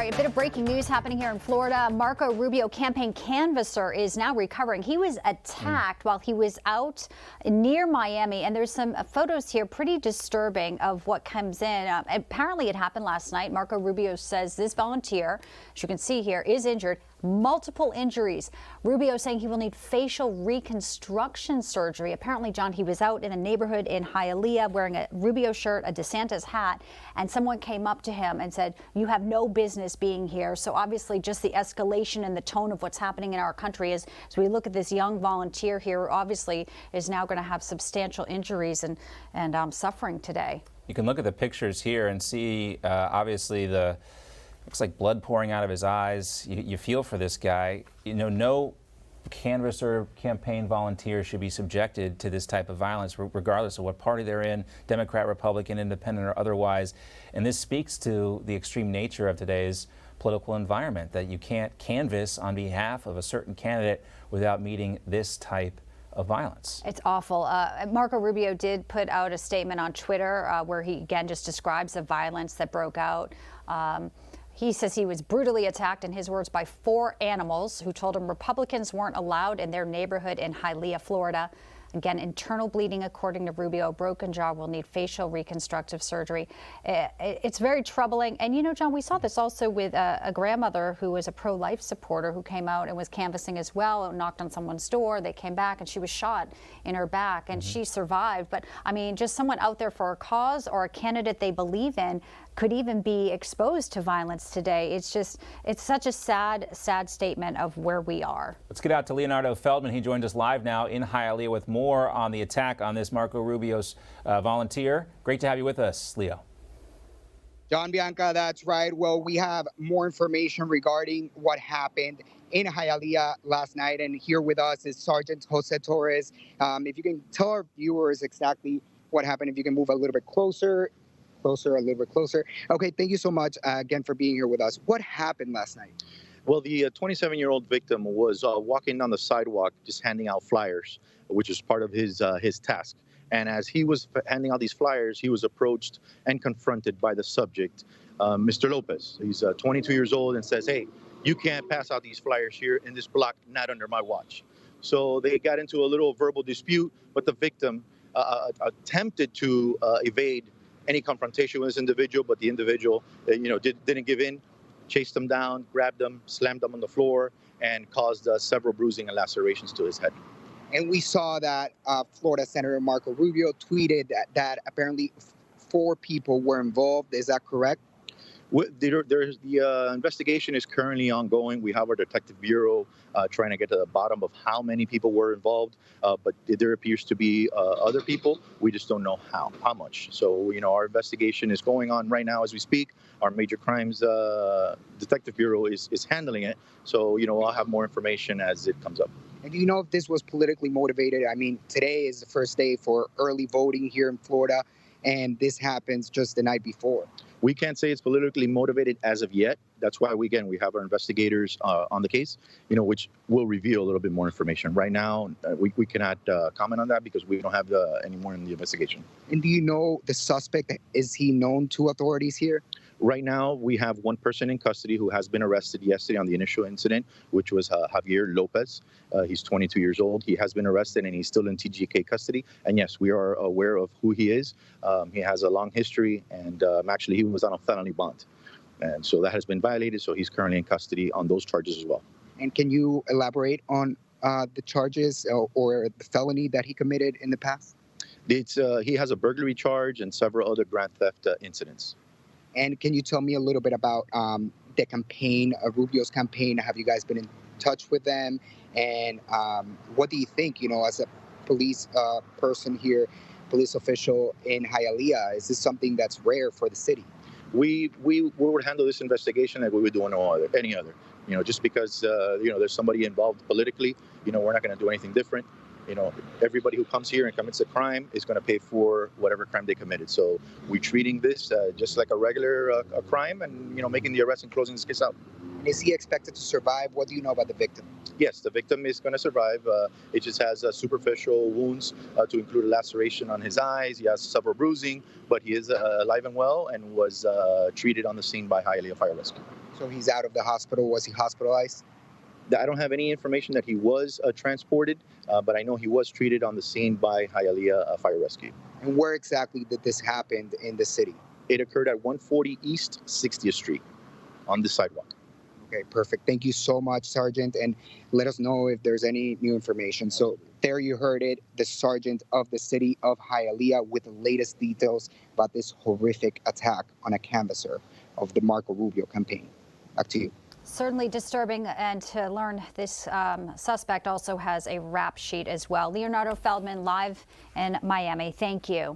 right, a bit of breaking news happening here in Florida. Marco Rubio campaign canvasser is now recovering. He was attacked while he was out near Miami, and there's some photos here pretty disturbing of what comes in. Apparently it happened last night. Marco Rubio says this volunteer, as you can see here, is injured. Multiple injuries. Rubio saying he will need facial reconstruction surgery. Apparently, John, he was out in a neighborhood in Hialeah wearing a Rubio shirt, a DeSantis hat, and someone came up to him and said, "You have no business being here." So obviously just the escalation and the tone of what's happening in our country as we look at this young volunteer here who obviously is now going to have substantial injuries and suffering today. You can look at the pictures here and see obviously looks like blood pouring out of his eyes. You feel for this guy. You know, no canvasser campaign volunteer should be subjected to this type of violence, regardless of what party they're in, Democrat, Republican, Independent, or otherwise. And this speaks to the extreme nature of today's political environment, that you can't canvass on behalf of a certain candidate without meeting this type of violence. It's awful. Marco Rubio did put out a statement on Twitter where he again just describes the violence that broke out. He says he was brutally attacked, in his words, by 4 animals who told him Republicans weren't allowed in their neighborhood in Hialeah, Florida. Again, internal bleeding, according to Rubio. Broken jaw, will need facial reconstructive surgery. It's very troubling. And, you know, John, we saw this also with a grandmother who was a pro-life supporter who came out and was canvassing as well, knocked on someone's door. They came back and she was shot in her back and she survived. But, I mean, just someone out there for a cause or a candidate they believe in could even be exposed to violence today. It's such a sad, sad statement of where we are. Let's get out to Leonardo Feldman. He joined us live now in Hialeah with more on the attack on this Marco Rubio's volunteer. Great to have you with us, Leo. John, Bianca, that's right. Well, we have more information regarding what happened in Hialeah last night, and here with us is Sergeant Jose Torres. If you can tell our viewers exactly what happened, if you can move a little bit closer, a little bit closer. Okay, thank you so much again for being here with us. What happened last night? Well, the 27-year-old victim was walking down the sidewalk just handing out flyers, which is part of his task. And as he was handing out these flyers, he was approached and confronted by the subject, Mr. Lopez. He's 22 years old and says, "Hey, you can't pass out these flyers here in this block, not under my watch." So they got into a little verbal dispute, but the victim attempted to evade any confrontation with this individual, but the individual, didn't give in, chased him down, grabbed him, slammed him on the floor, and caused several bruising and lacerations to his head. And we saw that Florida Senator Marco Rubio tweeted that apparently 4 people were involved. Is that correct? The investigation is currently ongoing. We have our Detective Bureau trying to get to the bottom of how many people were involved, but there appears to be other people. We just don't know how much. So, our investigation is going on right now as we speak. Our Major Crimes Detective Bureau is handling it. So, I'll have more information as it comes up. And do you know if this was politically motivated? I mean, today is the first day for early voting here in Florida, and this happens just the night before. We can't say it's politically motivated as of yet. That's why we have our investigators on the case, which will reveal a little bit more information. Right now, we cannot comment on that because we don't have any more in the investigation. And do you know the suspect? Is he known to authorities here? Right now, we have one person in custody who has been arrested yesterday on the initial incident, which was Javier Lopez. He's 22 years old. He has been arrested and he's still in TGK custody. And yes, we are aware of who he is. He has a long history, and actually he was on a felony bond. And so that has been violated, so he's currently in custody on those charges as well. And can you elaborate on the charges or the felony that he committed in the past? He has a burglary charge and several other grand theft incidents. And can you tell me a little bit about the campaign, Rubio's campaign? Have you guys been in touch with them? And what do you think, as a police person here, police official in Hialeah? Is this something that's rare for the city? We would handle this investigation like we would do any other. Just because, there's somebody involved politically, we're not going to do anything different. Everybody who comes here and commits a crime is going to pay for whatever crime they committed. So we're treating this just like a regular crime and, making the arrest and closing this case out. And is he expected to survive? What do you know about the victim? Yes, the victim is going to survive. It just has superficial wounds to include a laceration on his eyes. He has several bruising, but he is alive and well and was treated on the scene by Hialeah Fire Rescue. So he's out of the hospital. Was he hospitalized? I don't have any information that he was transported, but I know he was treated on the scene by Hialeah Fire Rescue. And where exactly did this happen in the city? It occurred at 140 East 60th Street on the sidewalk. Okay, perfect. Thank you so much, Sergeant, and let us know if there's any new information. So there you heard it, the Sergeant of the city of Hialeah with the latest details about this horrific attack on a canvasser of the Marco Rubio campaign. Back to you. Certainly disturbing, and to learn this suspect also has a rap sheet as well. Leonardo Feldman live in Miami. Thank you.